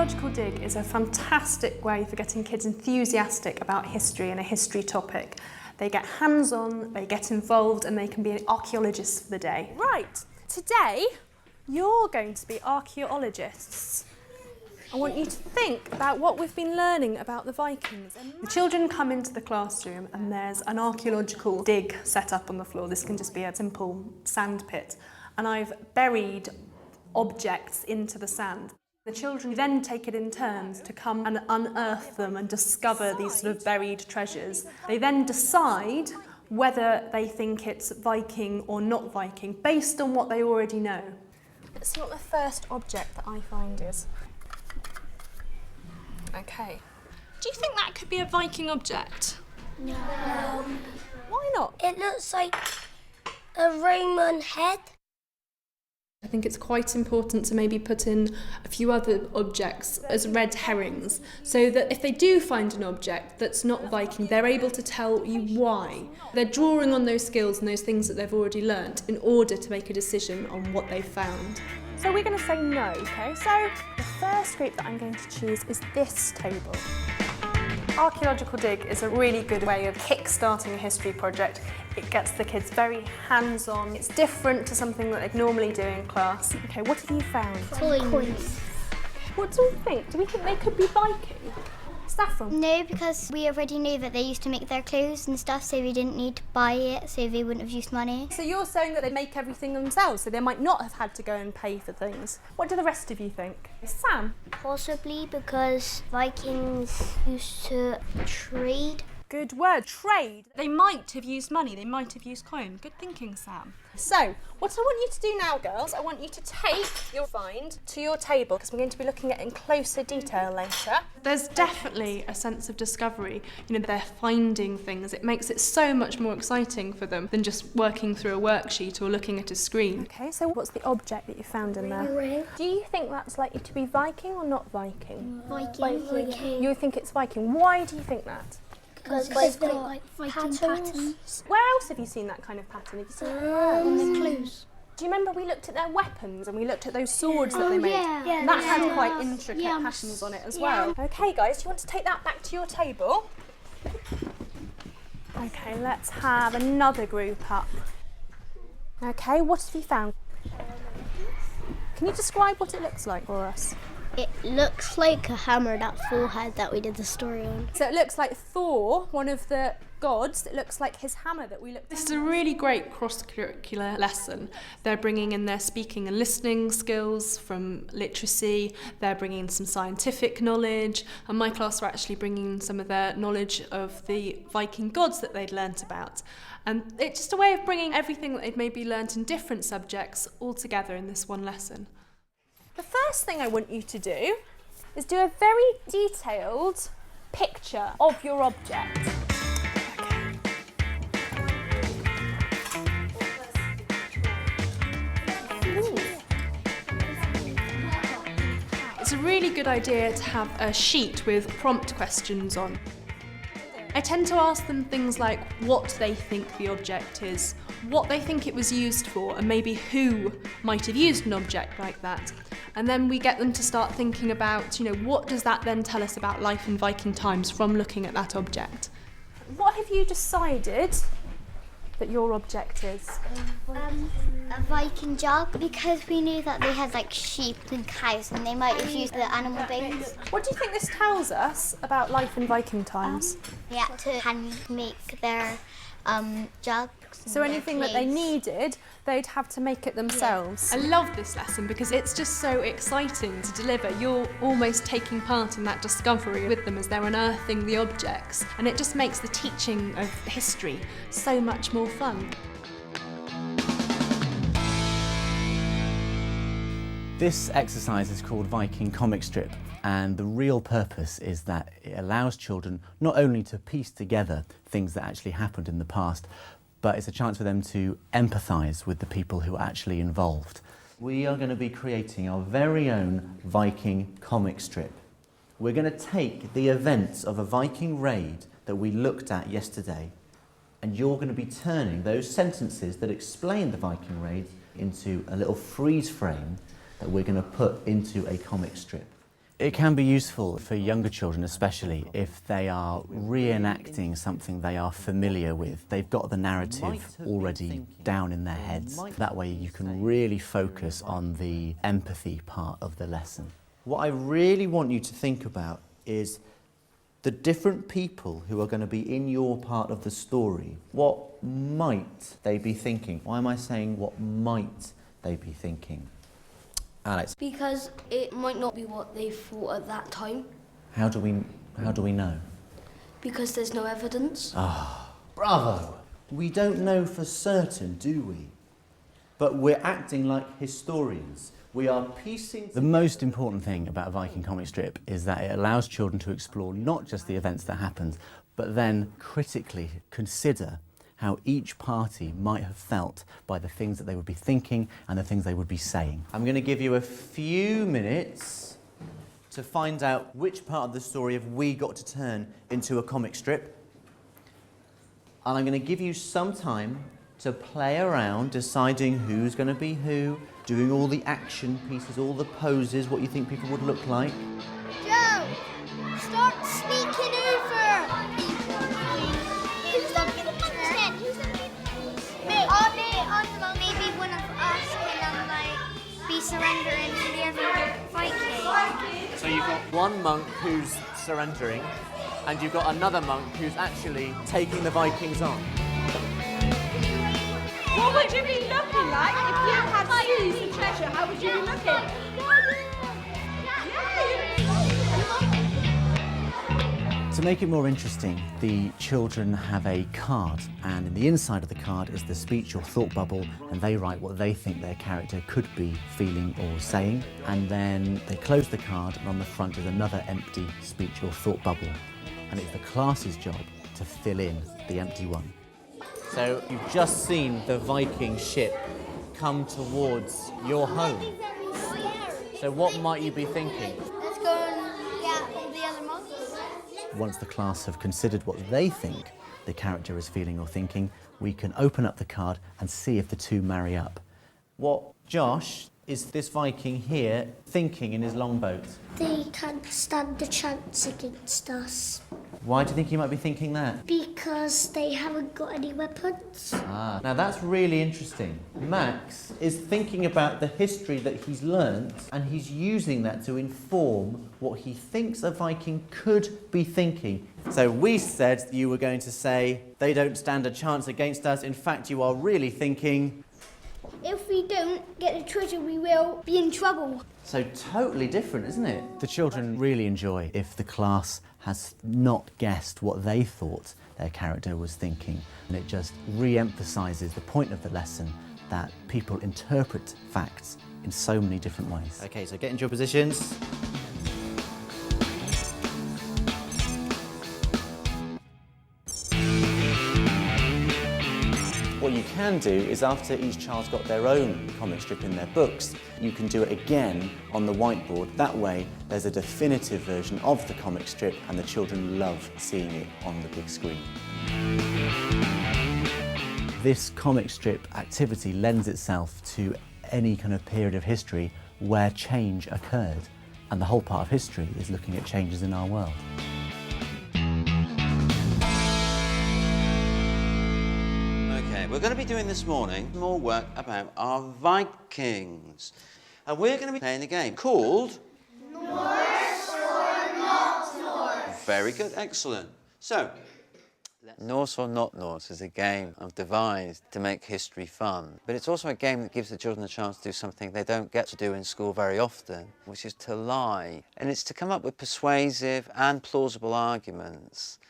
Archaeological dig is a fantastic way for getting kids enthusiastic about history and a history topic. They get hands-on, they get involved, and they can be archaeologists for the day. Right, today you're going to be archaeologists. I want you to think about what we've been learning about the Vikings. The children come into the classroom and there's an archaeological dig set up on the floor. This can just be a simple sand pit. And I've buried objects into the sand. The children then take it in turns to come and unearth them and discover these sort of buried treasures. They then decide whether they think it's Viking or not Viking, based on what they already know. Let's see what the first object that I find is. Okay. Do you think that could be a Viking object? No. Why not? It looks like a Roman head. I think it's quite important to maybe put in a few other objects as red herrings, so that if they do find an object that's not Viking, they're able to tell you why. They're drawing on those skills and those things that they've already learnt in order to make a decision on what they've found. So we're going to say no, okay? So the first group that I'm going to choose is this table. Archaeological dig is a really good way of kick-starting a history project. It gets the kids very hands-on. It's different to something that they'd normally do in class. Okay, what have you found? Coins. What do we think? Do we think they could be Viking? Saffron? No, because we already knew that they used to make their clothes and stuff, so we didn't need to buy it, so they wouldn't have used money. So you're saying that they make everything themselves, so they might not have had to go and pay for things. What do the rest of you think? Sam? Possibly because Vikings used to trade. Good word, trade. They might have used money, they might have used coin. Good thinking, Sam. So, what I want you to do now, girls, I want you to take your find to your table, because we're going to be looking at it in closer detail later. There's definitely a sense of discovery. You know, they're finding things. It makes it so much more exciting for them than just working through a worksheet or looking at a screen. Okay, so what's the object that you found in there? Ring. Do you think that's likely to be Viking or not Viking? Viking. You think it's Viking. Why do you think that? Because they've got like Viking patterns. Where else have you seen that kind of pattern? Have you seen it anywhere else? On the clothes. Do you remember we looked at their weapons and we looked at those swords that they made? Yeah. That had quite intricate patterns on it as well. Okay guys, do you want to take that back to your table? Okay, let's have another group up. Okay, what have you found? Can you describe what it looks like for us? It looks like a hammer that Thor had that we did the story on. So it looks like Thor, one of the gods, it looks like his hammer that we looked at. This is a really great cross-curricular lesson. They're bringing in their speaking and listening skills from literacy, they're bringing in some scientific knowledge, and my class were actually bringing some of their knowledge of the Viking gods that they'd learnt about. And it's just a way of bringing everything that they'd maybe learnt in different subjects all together in this one lesson. The first thing I want you to do is do a very detailed picture of your object. It's a really good idea to have a sheet with prompt questions on. I tend to ask them things like what they think the object is, what they think it was used for, and maybe who might have used an object like that. And then we get them to start thinking about, you know, what does that then tell us about life in Viking times from looking at that object? What have you decided that your object is? A Viking jug, because we knew that they had like sheep and cows and they might have used the animal bones. What do you think this tells us about life in Viking times? They had to hand make their jugs. So anything that they needed, they'd have to make it themselves. I love this lesson because it's just so exciting to deliver. You're almost taking part in that discovery with them as they're unearthing the objects, and it just makes the teaching of history so much more fun. This exercise is called Viking Comic Strip, and the real purpose is that it allows children not only to piece together things that actually happened in the past, but it's a chance for them to empathise with the people who are actually involved. We are going to be creating our very own Viking comic strip. We're going to take the events of a Viking raid that we looked at yesterday, and you're going to be turning those sentences that explain the Viking raid into a little freeze frame that we're going to put into a comic strip. It can be useful for younger children, especially if they are reenacting something they are familiar with. They've got the narrative already down in their heads. That way you can really focus on the empathy part of the lesson. What I really want you to think about is the different people who are going to be in your part of the story. What might they be thinking? Why am I saying what might they be thinking? Alex? Because it might not be what they thought at that time. How do we know? Because there's no evidence. Bravo! We don't know for certain, do we? But we're acting like historians. We are piecing... The most important thing about a Viking comic strip is that it allows children to explore not just the events that happened, but then critically consider how each party might have felt by the things that they would be thinking and the things they would be saying. I'm going to give you a few minutes to find out which part of the story have we got to turn into a comic strip. And I'm going to give you some time to play around, deciding who's going to be who, doing all the action pieces, all the poses, what you think people would look like. Joe, start sneaking over. Who's that going to punch then? Who's that going to me? Maybe one of us can be surrendering to the other Viking. So you've got one monk who's surrendering, and you've got another monk who's actually taking the Vikings on. What would you be looking like if you had seized the treasure? How would you be looking? To make it more interesting, the children have a card, and in the inside of the card is the speech or thought bubble, and they write what they think their character could be feeling or saying, and then they close the card, and on the front is another empty speech or thought bubble, and it's the class's job to fill in the empty one. So you've just seen the Viking ship come towards your home. So what might you be thinking? Let's go and get all the other monks. Once the class have considered what they think the character is feeling or thinking, we can open up the card and see if the two marry up. What, Josh, is this Viking here thinking in his longboat? They can't stand a chance against us Why do you think he might be thinking that? because they haven't got any weapons. Now that's really interesting. Max is thinking about the history that he's learnt, and he's using that to inform what he thinks a Viking could be thinking. So we said you were going to say, they don't stand a chance against us. In fact, you are really thinking... If we don't get the treasure, we will be in trouble. So totally different, isn't it? The children really enjoy if the class has not guessed what they thought their character was thinking, and it just re-emphasises the point of the lesson that people interpret facts in so many different ways. Okay, so get into your positions. What you can do is, after each child's got their own comic strip in their books, you can do it again on the whiteboard. That way, there's a definitive version of the comic strip, and the children love seeing it on the big screen. This comic strip activity lends itself to any kind of period of history where change occurred, and the whole part of history is looking at changes in our world. We're going to be doing this morning more work about our Vikings. And we're going to be playing a game called... Norse or Not Norse. Very good, excellent. So, Norse or Not Norse is a game I've devised to make history fun. But it's also a game that gives the children a chance to do something they don't get to do in school very often, which is to lie. And it's to come up with persuasive and plausible arguments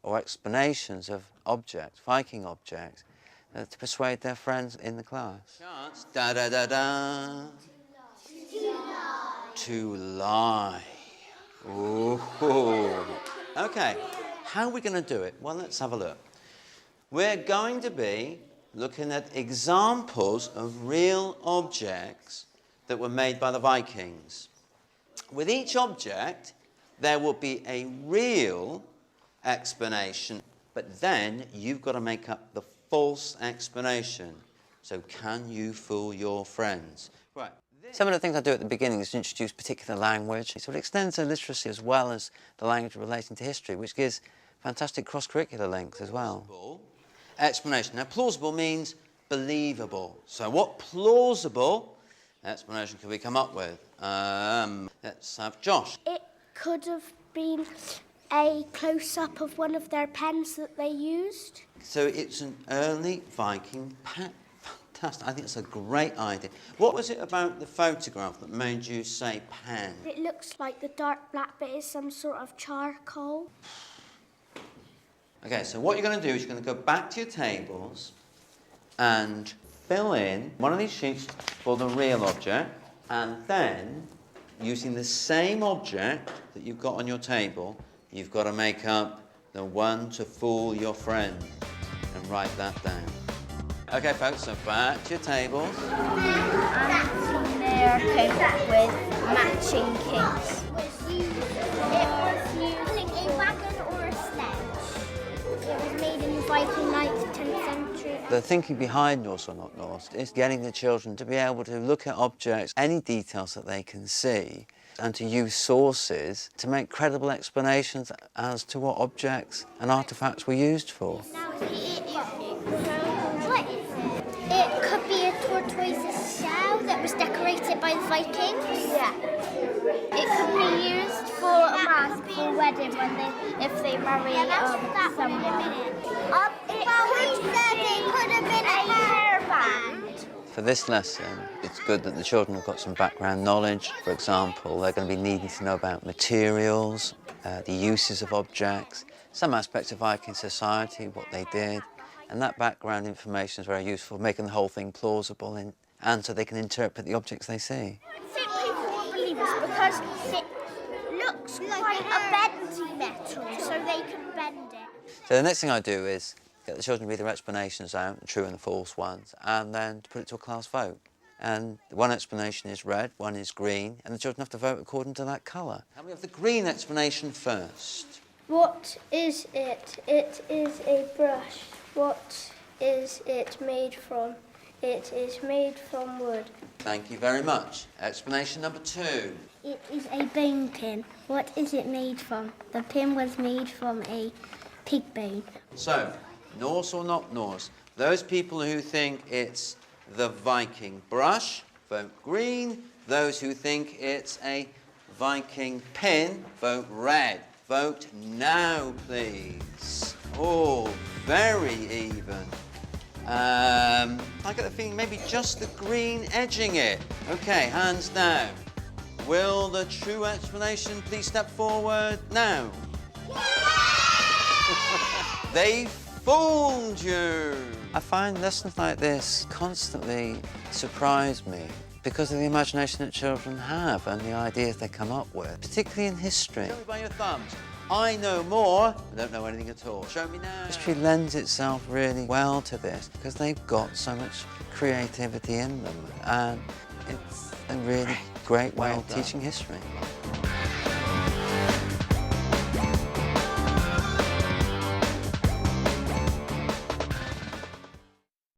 or explanations of objects, Viking objects, to persuade their friends in the class. Chance, da-da-da-da. To lie. Ooh. Okay, how are we going to do it? Well, let's have a look. We're going to be looking at examples of real objects that were made by the Vikings. With each object, there will be a real explanation, but then you've got to make up the false explanation. So can you fool your friends? Right. Some of the things I do at the beginning is introduce particular language. So it extends their literacy as well as the language relating to history, which gives fantastic cross-curricular links as well. Explanation. Now, plausible means believable. So what plausible explanation can we come up with? Let's have Josh. It could have been a close-up of one of their pens that they used. So it's an early Viking pen. Fantastic. I think it's a great idea. What was it about the photograph that made you say pen? It looks like the dark black bit is some sort of charcoal. Okay, so what you're going to do is you're going to go back to your tables and fill in one of these sheets for the real object, and then, using the same object that you've got on your table, you've got to make up the one to fool your friend, and write that down. Okay, folks, so back to your tables. And they're coated with matching kings. It was used a wagon or a sledge. It was made in the Viking 9th, 10th century. The thinking behind Norse or Not Norse is getting the children to be able to look at objects, any details that they can see, and to use sources to make credible explanations as to what objects and artefacts were used for. It could be a tortoise's shell that was decorated by the Vikings. Yeah. It could be used for a mask for a wedding if they marry someone. It could have been a hairband. For this lesson, it's good that the children have got some background knowledge. For example, they're going to be needing to know about materials, the uses of objects, some aspects of Viking society, what they did. And that background information is very useful, making the whole thing plausible and so they can interpret the objects they see. I think people will believe us because it looks like a bendy metal, so they can bend it. So the next thing I do is get the children to read their explanations out, the true and the false ones, and then to put it to a class vote. And one explanation is red, one is green, and the children have to vote according to that colour. And we have the green explanation first. What is it? It is a brush. What is it made from? It is made from wood. Thank you very much. Explanation number 2. It is a bone pin. What is it made from? The pin was made from a pig bone. So, Norse or not Norse? Those people who think it's the Viking brush, vote green. Those who think it's a Viking pin, vote red. Vote now, please. Oh, very even. I get the feeling maybe just the green edging it. Okay, hands down. Will the true explanation please step forward now? They fooled you. I find lessons like this constantly surprise me because of the imagination that children have and the ideas they come up with, particularly in history. Show me by your thumbs. I know more, I don't know anything at all. Show me now. History lends itself really well to this because they've got so much creativity in them, and it's a really great way of teaching history.